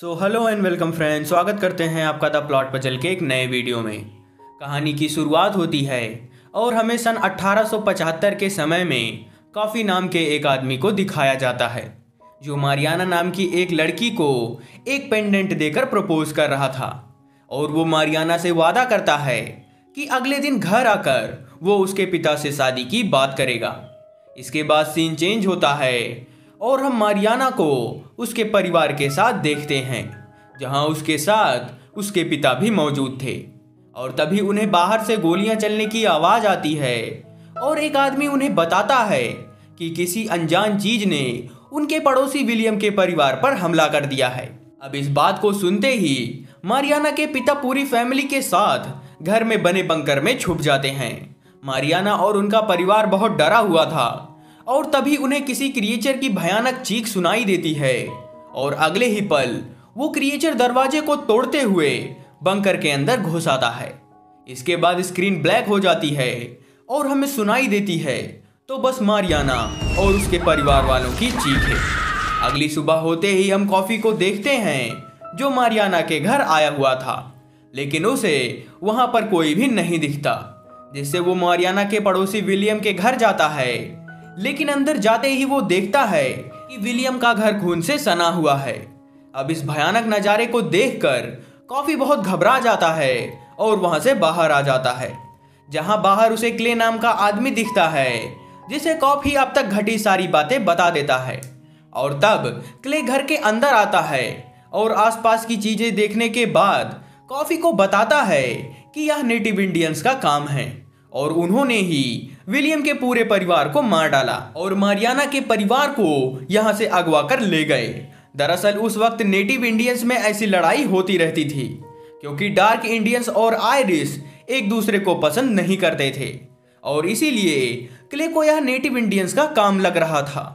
Hello and welcome friends, स्वागत करते हैं आपका द प्लॉट पजल के एक नए वीडियो में। कहानी की शुरुआत होती है और हमें सन 1875 के समय में कॉफ़ी नाम के एक आदमी को दिखाया जाता है जो मारियाना नाम की एक लड़की को एक पेंडेंट देकर प्रपोज कर रहा था। और वो मारियाना से वादा करता है कि अगले दिन घर आकर वो उसके पिता से शादी की बात करेगा। इसके बाद सीन चेंज होता है और हम मारियाना को उसके परिवार के साथ देखते हैं, जहां उसके साथ उसके पिता भी मौजूद थे। और तभी उन्हें बाहर से गोलियां चलने की आवाज़ आती है और एक आदमी उन्हें बताता है कि किसी अनजान चीज ने उनके पड़ोसी विलियम के परिवार पर हमला कर दिया है। अब इस बात को सुनते ही मारियाना के पिता पूरी फैमिली के साथ घर में बने बंकर में छुप जाते हैं। मारियाना और उनका परिवार बहुत डरा हुआ था और तभी उन्हें किसी क्रिएचर की भयानक चीख सुनाई देती है और अगले ही पल वो क्रिएचर दरवाजे को तोड़ते हुए बंकर के अंदर घुस आता है। इसके बाद स्क्रीन ब्लैक हो जाती है और हमें सुनाई देती है तो बस मारियाना और उसके परिवार वालों की चीख है। अगली सुबह होते ही हम कॉफ़ी को देखते हैं जो मारियाना के घर आया हुआ था, लेकिन उसे वहां पर कोई भी नहीं दिखता, जिससे वो मारियाना के पड़ोसी विलियम के घर जाता है। लेकिन अंदर जाते ही वो देखता है कि विलियम का घर खून से सना हुआ है। अब इस भयानक नज़ारे को देखकर कॉफ़ी बहुत घबरा जाता है और वहां से बाहर आ जाता है, जहां बाहर उसे क्ले नाम का आदमी दिखता है जिसे कॉफ़ी अब तक घटी सारी बातें बता देता है। और तब क्ले घर के अंदर आता है और आसपास की चीजें देखने के बाद कॉफ़ी को बताता है कि यह नेटिव इंडियंस का काम है और उन्होंने ही विलियम के पूरे परिवार को मार डाला और मारियाना के परिवार को यहां से अगवा कर ले गए। दरअसल उस वक्त नेटिव इंडियंस में ऐसी लड़ाई होती रहती थी क्योंकि डार्क इंडियंस और आयरिश एक दूसरे को पसंद नहीं करते थे और इसीलिए क्ले को यह नेटिव इंडियंस का काम लग रहा था।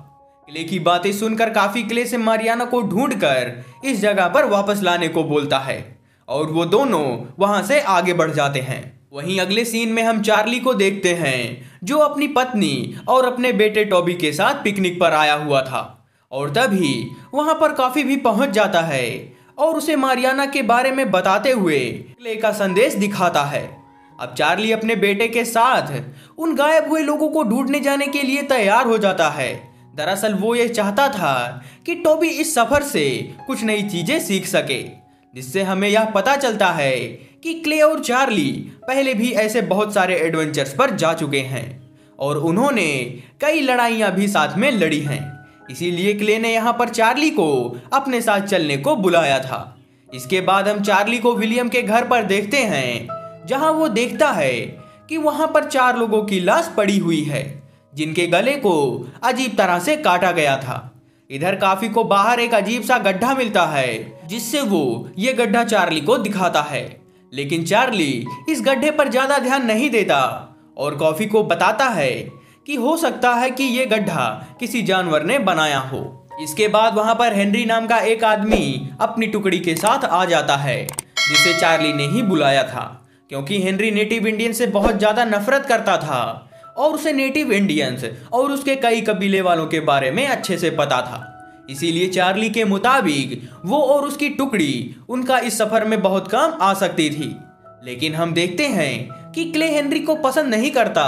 क्ले की बातें सुनकर काफी क्ले से मारियाना को ढूंढकर इस जगह पर वापस लाने को बोलता है और वो दोनों वहां से आगे बढ़ जाते हैं। वहीं अगले सीन में हम चार्ली को देखते हैं जो अपनी पत्नी और अपने बेटे टॉबी के साथ पिकनिक पर आया हुआ था और तभी वहां पर कॉफ़ी भी पहुंच जाता है और उसे मारियाना के बारे में बताते हुए क्ले का संदेश दिखाता है। अब चार्ली अपने बेटे के साथ उन गायब हुए लोगों को ढूंढने जाने के लिए तैयार हो जाता है। दरअसल वो ये चाहता था कि टॉबी इस सफर से कुछ नई चीजें सीख सके, जिससे हमें यह पता चलता है कि क्ले और चार्ली पहले भी ऐसे बहुत सारे एडवेंचर्स पर जा चुके हैं और उन्होंने कई लड़ाइयाँ भी साथ में लड़ी हैं। इसीलिए क्ले ने यहाँ पर चार्ली को अपने साथ चलने को बुलाया था। इसके बाद हम चार्ली को विलियम के घर पर देखते हैं, जहाँ वो देखता है कि वहाँ पर 4 लोगों की लाश पड़ी हुई है जिनके गले को अजीब तरह से काटा गया था। इधर कॉफ़ी को बाहर एक अजीब सा गड्ढा मिलता है जिससे वो ये गड्ढा चार्ली को दिखाता है, लेकिन चार्ली इस गड्ढे पर ज्यादा ध्यान नहीं देता और कॉफ़ी को बताता है कि हो सकता है कि ये गड्ढा किसी जानवर ने बनाया हो। इसके बाद वहां पर हेनरी नाम का एक आदमी अपनी टुकड़ी के साथ आ जाता है जिसे चार्ली ने ही बुलाया था, क्योंकि हेनरी नेटिव इंडियन से बहुत ज्यादा नफरत करता था और उसे नेटिव इंडियंस और उसके कई कबीले वालों के बारे में अच्छे से पता था। इसीलिए चार्ली के मुताबिक वो और उसकी टुकड़ी उनका इस सफर में बहुत काम आ सकती थी। लेकिन हम देखते हैं कि क्ले हेनरी को पसंद नहीं करता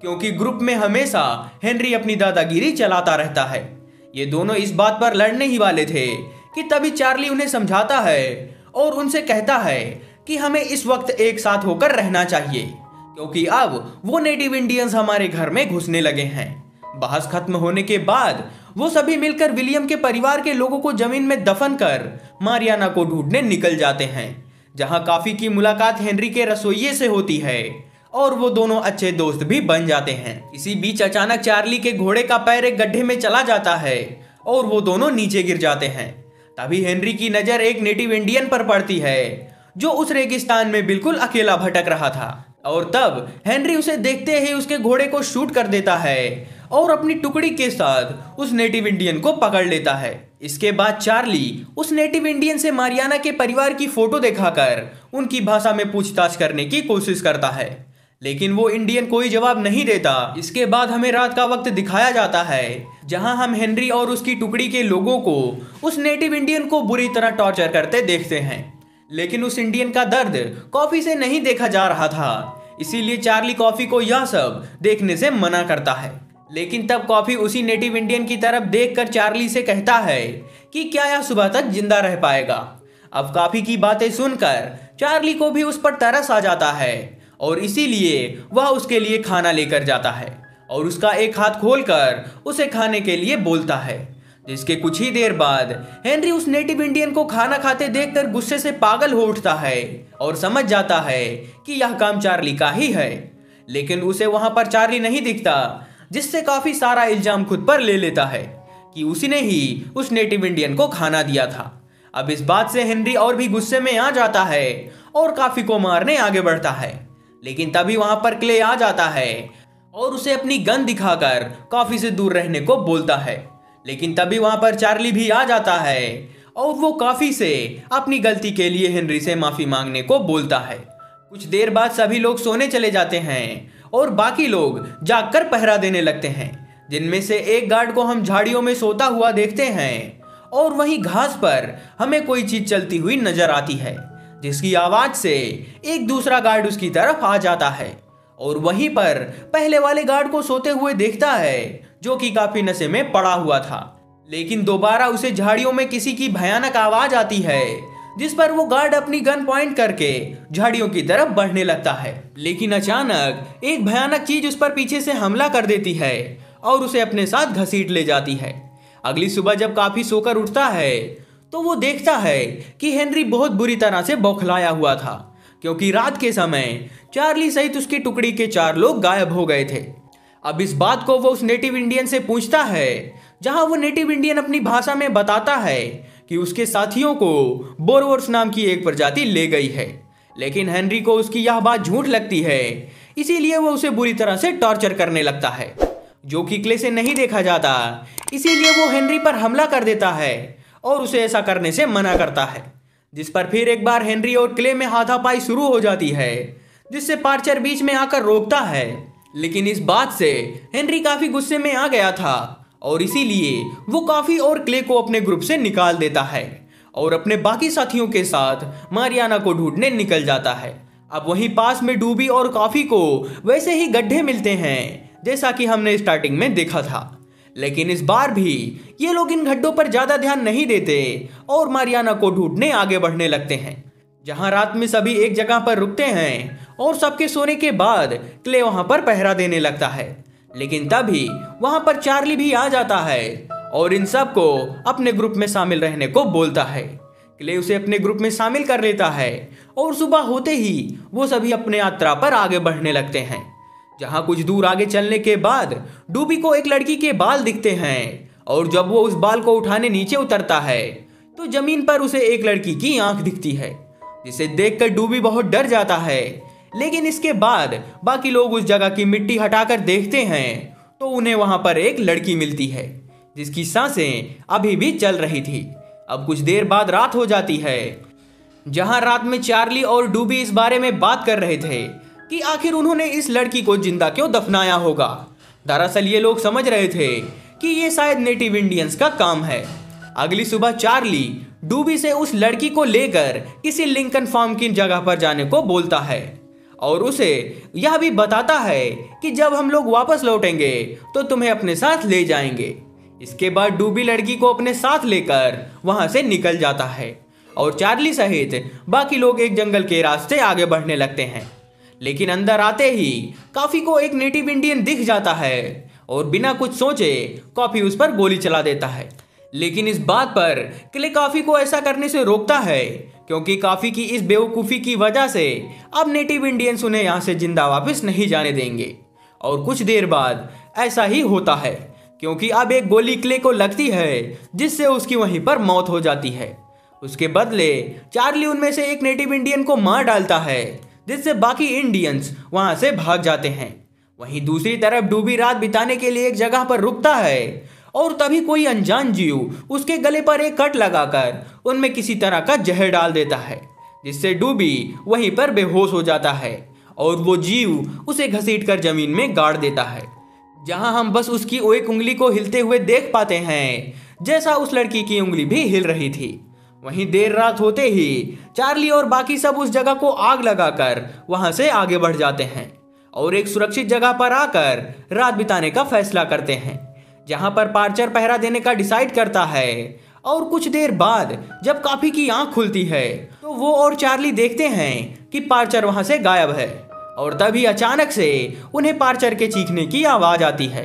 क्योंकि ग्रुप में हमेशा हेनरी अपनी दादागिरी चलाता रहता है। ये दोनों इस बात पर लड़ने ही वाले थे कि तभी चार्ली उन्हें समझाता है और उनसे कहता है कि हमें इस वक्त एक साथ होकर रहना चाहिए क्योंकि अब वो नेटिव इंडियंस हमारे घर में घुसने लगे हैं। बहस खत्म होने के बाद वो सभी मिलकर विलियम के परिवार के लोगों को जमीन में दफन कर मारियाना को ढूंढने निकल जाते हैं, जहां कॉफ़ी की मुलाकात हेनरी के रसोइये से होती है और वो दोनों अच्छे दोस्त भी बन जाते हैं। इसी बीच अचानक चार्ली के घोड़े का पैर एक गड्ढे में चला जाता है और वो दोनों नीचे गिर जाते हैं। तभी हेनरी की नज़र एक नेटिव इंडियन पर पड़ती है जो उस रेगिस्तान में बिल्कुल अकेला भटक रहा था और तब हेनरी उसे देखते ही उसके घोड़े को शूट कर देता है और अपनी टुकड़ी के साथ उस नेटिव इंडियन को पकड़ लेता है। इसके बाद चार्ली उस नेटिव इंडियन से मारियाना के परिवार की फोटो दिखाकर उनकी भाषा में पूछताछ करने की कोशिश करता है, लेकिन वो इंडियन कोई जवाब नहीं देता। इसके बाद हमें रात का वक्त दिखाया जाता है जहां हम हेनरी और उसकी टुकड़ी के लोगों को उस नेटिव इंडियन को बुरी तरह टॉर्चर करते देखते हैं। लेकिन उस इंडियन का दर्द कॉफी से नहीं देखा जा रहा था, इसीलिए चार्ली कॉफी को यह सब देखने से मना करता है। लेकिन तब कॉफी उसी नेटिव इंडियन की तरफ देखकर चार्ली से कहता है कि क्या यह सुबह तक जिंदा रह पाएगा। अब कॉफी की बातें सुनकर चार्ली को भी उस पर तरस आ जाता है और इसीलिए वह उसके लिए खाना लेकर जाता है और उसका एक हाथ खोलकर उसे खाने के लिए बोलता है। जिसके कुछ ही देर बाद हेनरी उस नेटिव इंडियन को खाना खाते देखकर गुस्से से पागल हो उठता है और समझ जाता है कि यह काम चार्ली का ही है। लेकिन उसे वहां पर चार्ली नहीं दिखता, जिससे काफी सारा इल्जाम खुद पर ले लेता है कि उसने ही उस नेटिव इंडियन को खाना दिया था। अब इस बात से हेनरी और भी गुस्से में आ जाता है और कॉफी को मारने आगे बढ़ता है। लेकिन तभी वहां पर क्ले आ जाता है और उसे अपनी गन दिखाकर कॉफी से दूर रहने को बोलता है। लेकिन तभी वहां पर चार्ली भी आ जाता है और वो कॉफी से अपनी गलती के लिए हेनरी से माफी मांगने को बोलता है। कुछ देर बाद सभी लोग सोने चले जाते हैं और बाकी लोग जागकर पहरा देने लगते हैं, जिनमें से एक गार्ड को हम झाड़ियों में सोता हुआ देखते हैं और वहीं घास पर हमें कोई चीज चलती हुई नजर आती है, जिसकी आवाज से एक दूसरा गार्ड उसकी तरफ आ जाता है और वहीं पर पहले वाले गार्ड को सोते हुए देखता है, जो कि काफी नशे में पड़ा हुआ था। लेकिन दोबारा उसे झाड़ियों में किसी की भयानक आवाज आती है, जिस पर वो गार्ड अपनी गन पॉइंट करके झाड़ियों की तरफ बढ़ने लगता है। लेकिन अचानक एक भयानक चीज उस पर पीछे से हमला कर देती है और उसे अपने साथ घसीट ले जाती है। अगली सुबह जब काफी सोकर उठता है तो वो देखता है कि हेनरी बहुत बुरी तरह से बौखलाया हुआ था, क्योंकि रात के समय चार्ली सहित उसकी टुकड़ी के 4 लोग गायब हो गए थे। अब इस बात को वो उस नेटिव इंडियन से पूछता है, जहां वो नेटिव इंडियन अपनी भाषा में बताता है कि उसके साथियों को बोरवोर्स नाम की एक प्रजाति ले गई है। लेकिन हेनरी को उसकी यह बात झूठ लगती है, इसीलिए वो उसे बुरी तरह से टॉर्चर करने लगता है, जो कि क्ले से नहीं देखा जाता। इसीलिए वो हेनरी पर हमला कर देता है और उसे ऐसा करने से मना करता है, जिस पर फिर एक बार हेनरी और क्ले में हाथापाई शुरू हो जाती है, जिससे पार्चर बीच में आकर रोकता है। लेकिन इस बात से हेनरी काफी गुस्से में आ गया था और इसीलिए वो कॉफी और क्ले को अपने ग्रुप से निकाल देता है और अपने बाकी साथियों के साथ मारियाना को ढूंढने निकल जाता है। अब वहीं पास में डूबी और कॉफी को वैसे ही गड्ढे मिलते हैं, जैसा कि हमने स्टार्टिंग में देखा था। लेकिन इस बार भी ये लोग इन गड्ढों पर ज्यादा ध्यान नहीं देते और मारियाना को ढूंढने आगे बढ़ने लगते हैं, जहां रात में सभी एक जगह पर रुकते हैं और सबके सोने के बाद क्ले वहां पर पहरा देने लगता है। लेकिन तभी वहां पर चार्ली भी आ जाता है और इन सब को अपने ग्रुप में शामिल रहने को बोलता है। क्ले उसे अपने ग्रुप में शामिल कर लेता है और सुबह होते ही वो सभी अपने यात्रा पर आगे बढ़ने लगते हैं, जहां कुछ दूर आगे चलने के बाद डूबी को एक लड़की के बाल दिखते हैं और जब वो उस बाल को उठाने नीचे उतरता है तो जमीन पर उसे एक लड़की की आंख दिखती है, जिसे देखकर डूबी बहुत डर जाता है। लेकिन इसके बाद बाकी लोग उस जगह की मिट्टी हटाकर देखते हैं तो उन्हें वहां पर एक लड़की मिलती है, जिसकी सांसें अभी भी चल रही थी। अब कुछ देर बाद रात हो जाती है, जहां रात में चार्ली और डूबी इस बारे में बात कर रहे थे कि आखिर उन्होंने इस लड़की को जिंदा क्यों दफनाया होगा। दरअसल ये लोग समझ रहे थे कि ये शायद नेटिव इंडियंस का काम है। अगली सुबह चार्ली डूबी से उस लड़की को लेकर किसी लिंकन फार्म की जगह पर जाने को बोलता है और उसे यह भी बताता है कि जब हम लोग वापस लौटेंगे तो तुम्हें अपने साथ ले जाएंगे। इसके बाद डूबी लड़की को अपने साथ लेकर वहां से निकल जाता है और चार्ली सहित बाकी लोग एक जंगल के रास्ते आगे बढ़ने लगते हैं। लेकिन अंदर आते ही कॉफी को एक नेटिव इंडियन दिख जाता है और बिना कुछ सोचे कॉफी उस पर गोली चला देता है। लेकिन इस बात पर क्ले कॉफी को ऐसा करने से रोकता है, क्योंकि कॉफी की इस बेवकूफ़ी की वजह से अब नेटिव इंडियंस उन्हें यहाँ से जिंदा वापस नहीं जाने देंगे। और कुछ देर बाद ऐसा ही होता है, क्योंकि अब एक गोली क्ले को लगती है, जिससे उसकी वहीं पर मौत हो जाती है। उसके बदले चार्ली उनमें से एक नेटिव इंडियन को मार डालता है, जिससे बाकी इंडियंस वहां से भाग जाते हैं। वहीं दूसरी तरफ डूबी रात बिताने के लिए एक जगह पर रुकता है और तभी कोई अनजान जीव उसके गले पर एक कट लगाकर उनमें किसी तरह का जहर डाल देता है, जिससे डूबी वहीं पर बेहोश हो जाता है और वो जीव उसे घसीटकर जमीन में गाड़ देता है, जहां हम बस उसकी एक उंगली को हिलते हुए देख पाते हैं, जैसा उस लड़की की उंगली भी हिल रही थी। वहीं देर रात होते ही चार्ली और बाकी सब उस जगह को आग लगाकर वहां से आगे बढ़ जाते हैं और एक सुरक्षित जगह पर आकर रात बिताने का फैसला करते हैं, जहां पर पार्चर पहरा देने का डिसाइड करता है। और कुछ देर बाद जब कॉफी की आंख खुलती है तो वो और चार्ली देखते हैं कि पार्चर वहां से गायब है। और तभी अचानक से उन्हें पार्चर के चीखने की आवाज आती है,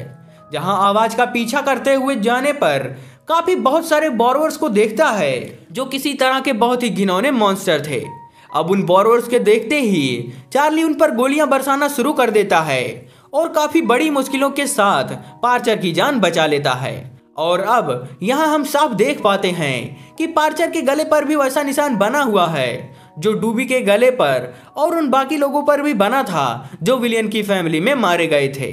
जहां आवाज का पीछा करते हुए जाने पर काफी बहुत सारे बोरोवर्स को देखता है, जो किसी तरह के बहुत ही घिनौने मॉन्स्टर थे। अब उन बोरोवर्स के देखते ही चार्ली उन पर गोलियां बरसाना शुरू कर देता है और काफी बड़ी मुश्किलों के साथ पार्चर की जान बचा लेता है। और अब यहाँ हम साफ देख पाते हैं कि पार्चर के गले पर भी वैसा निशान बना हुआ है जो डूबी के गले पर और उन बाकी लोगों पर भी बना था जो विलियन की फैमिली में मारे गए थे।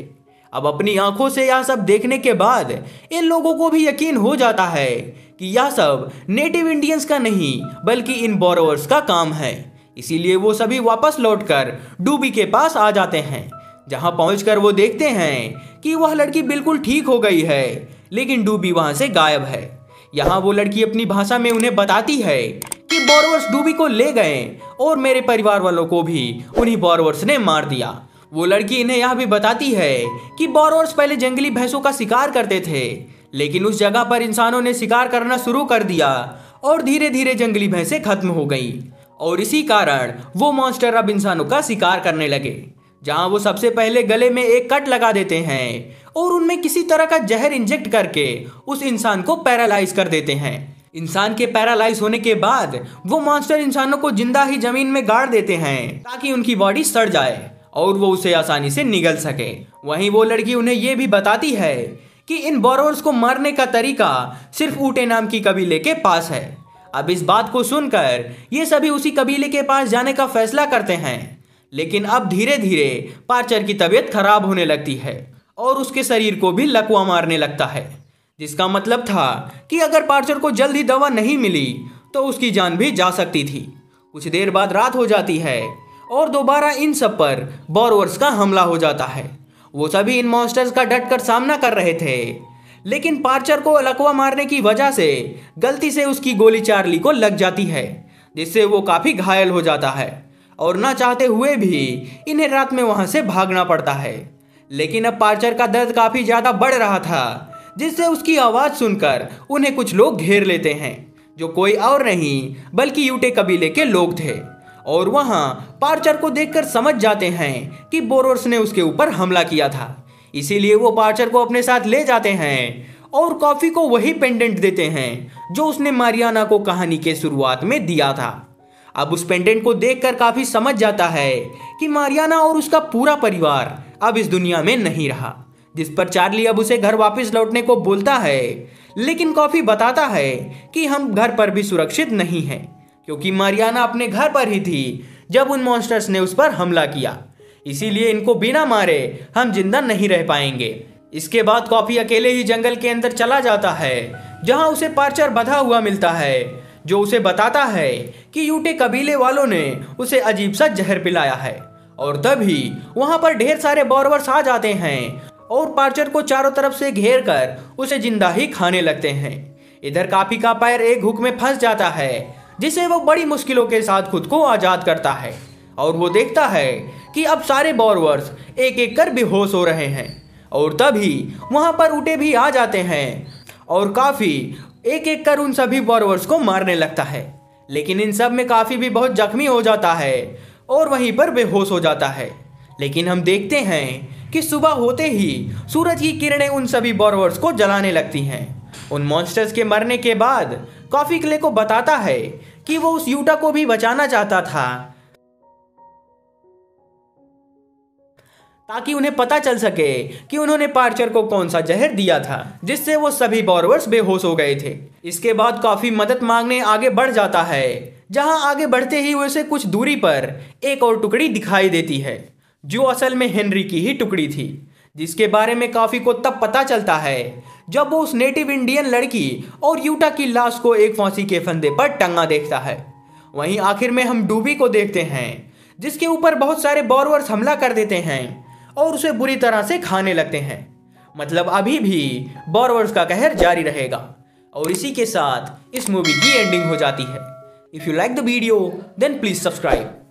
अब अपनी आंखों से यह सब देखने के बाद इन लोगों को भी यकीन हो जाता है कि यह सब नेटिव इंडियंस का नहीं बल्कि इन बोरोवर्स का काम है। इसीलिए वो सभी वापस लौटकर डूबी के पास आ जाते हैं, जहां पहुंचकर वो देखते हैं कि वह लड़की बिल्कुल ठीक हो गई है, लेकिन डूबी वहां से गायब है। यहाँ वो लड़की अपनी भाषा में उन्हें बताती है कि बोरोवर्स डूबी को ले गए और मेरे परिवार वालों को भी उन्हीं बोरोवर्स ने मार दिया। वो लड़की इन्हें यह भी बताती है कि बोरोवर्स पहले जंगली भैंसों का शिकार करते थे, लेकिन उस जगह पर इंसानों ने शिकार करना शुरू कर दिया और धीरे धीरे जंगली भैंसें खत्म हो गई और इसी कारण वो मॉन्स्टर अब इंसानों का शिकार करने लगे। जहां वो सबसे पहले गले में एक कट लगा देते हैं और उनमें किसी तरह का जहर इंजेक्ट करके उस इंसान को पैरालाइज कर देते हैं। इंसान के पैरालाइज होने के बाद वो मॉन्स्टर इंसानों को जिंदा ही जमीन में गाड़ देते हैं ताकि उनकी बॉडी सड़ जाए और वो उसे आसानी से निगल सके। वहीं वो लड़की उन्हें ये भी बताती है कि इन बोरोवर्स को मारने का तरीका सिर्फ ऊटे नाम की कबीले के पास है। अब इस बात को सुनकर ये सभी उसी कबीले के पास जाने का फैसला करते हैं, लेकिन अब धीरे धीरे पार्चर की तबीयत खराब होने लगती है और उसके शरीर को भी लकवा मारने लगता है, जिसका मतलब था कि अगर पार्चर को जल्द ही दवा नहीं मिली तो उसकी जान भी जा सकती थी। कुछ देर बाद रात हो जाती है और दोबारा इन सब पर बोरोवर्स का हमला हो जाता है। वो सभी इन मॉन्स्टर्स का डटकर सामना कर रहे थे, लेकिन पार्चर को लकवा मारने की वजह से गलती से उसकी गोली चार्ली को लग जाती है, जिससे वो काफी घायल हो जाता है और ना चाहते हुए भी इन्हें रात में वहां से भागना पड़ता है। लेकिन अब पार्चर का दर्द काफी ज्यादा बढ़ रहा था, जिससे उसकी आवाज सुनकर उन्हें कुछ लोग घेर लेते हैं, जो कोई और नहीं बल्कि यूटे कबीले के लोग थे। और वहां पार्चर को देखकर समझ जाते हैं कि बोरोवर्स ने उसके ऊपर हमला किया था। इसीलिए वो पार्चर को अपने साथ ले जाते हैं और कॉफी को वही पेंडेंट देते हैं जो उसने मारियाना को कहानी के शुरुआत में दिया था। अब उस पेंडेंट को देखकर काफी समझ जाता है कि मारियाना और उसका पूरा परिवार अब इस दुनिया में नहीं रहा, जिस पर चार्ली अब उसे घर वापस लौटने को बोलता है, लेकिन कॉफी बताता है कि हम घर पर भी सुरक्षित नहीं हैं, क्योंकि मारियाना अपने घर पर ही थी जब उन मॉन्स्टर्स ने उस पर हमला किया। इसीलिए इनको बिना मारे हम जिंदा नहीं रह पाएंगे। इसके बाद कॉफी अकेले ही जंगल के अंदर चला जाता है, जहां उसे पार्चर बंधा हुआ मिलता है, जो उसे बताता है कि यूटे कबीले वालों ने उसे अजीब सा जहर पिलाया है। और तभी वहां पर ढेर सारे बोरोवर्स आ जाते हैं और पार्चर को चारों तरफ से घेर कर उसे जिंदा ही खाने लगते हैं। इधर कॉफी का पैर एक हुक में फंस जाता है, जिसे वो बड़ी मुश्किलों के साथ खुद को आजाद करता है और वो देखता है कि अब सारे बोरोवर्स एक एक कर बेहोश हो रहे हैं। और तभी वहां पर ऊटे भी आ जाते हैं और काफी एक एक कर उन सभी बोरोवर्स को मारने लगता है, लेकिन इन सब में काफी भी बहुत जख्मी हो जाता है और वहीं पर बेहोश हो जाता है। लेकिन हम देखते हैं कि सुबह होते ही सूरज की किरणें उन सभी बोरोवर्स को जलाने लगती हैं। उन मॉन्स्टर्स के मरने के बाद कॉफी क्ले को बताता है कि वो उस यूटा को भी बचाना चाहता था, ताकि उन्हें पता चल सके कि उन्होंने पार्चर को कौन सा जहर दिया था, जिससे वो सभी बोरोवर्स बेहोश हो गए थे। इसके बाद कॉफी मदद मांगने आगे बढ़ जाता है, जहां आगे बढ़ते ही उसे कुछ दूरी पर एक और टुकड़ी दिखाई देती है, जो असल में हेनरी की ही टुकड़ी थी, जिसके बारे में कॉफी को तब पता चलता है जब वो उस नेटिव इंडियन लड़की और यूटा की लाश को एक फांसी के फंदे पर टंगा देखता है। वहीं आखिर में हम डूबी को देखते हैं, जिसके ऊपर बहुत सारे बोरवर्स हमला कर देते हैं और उसे बुरी तरह से खाने लगते हैं। मतलब अभी भी बोरवर्स का कहर जारी रहेगा। और इसी के साथ इस मूवी की एंडिंग हो जाती है। If you like the video then please subscribe.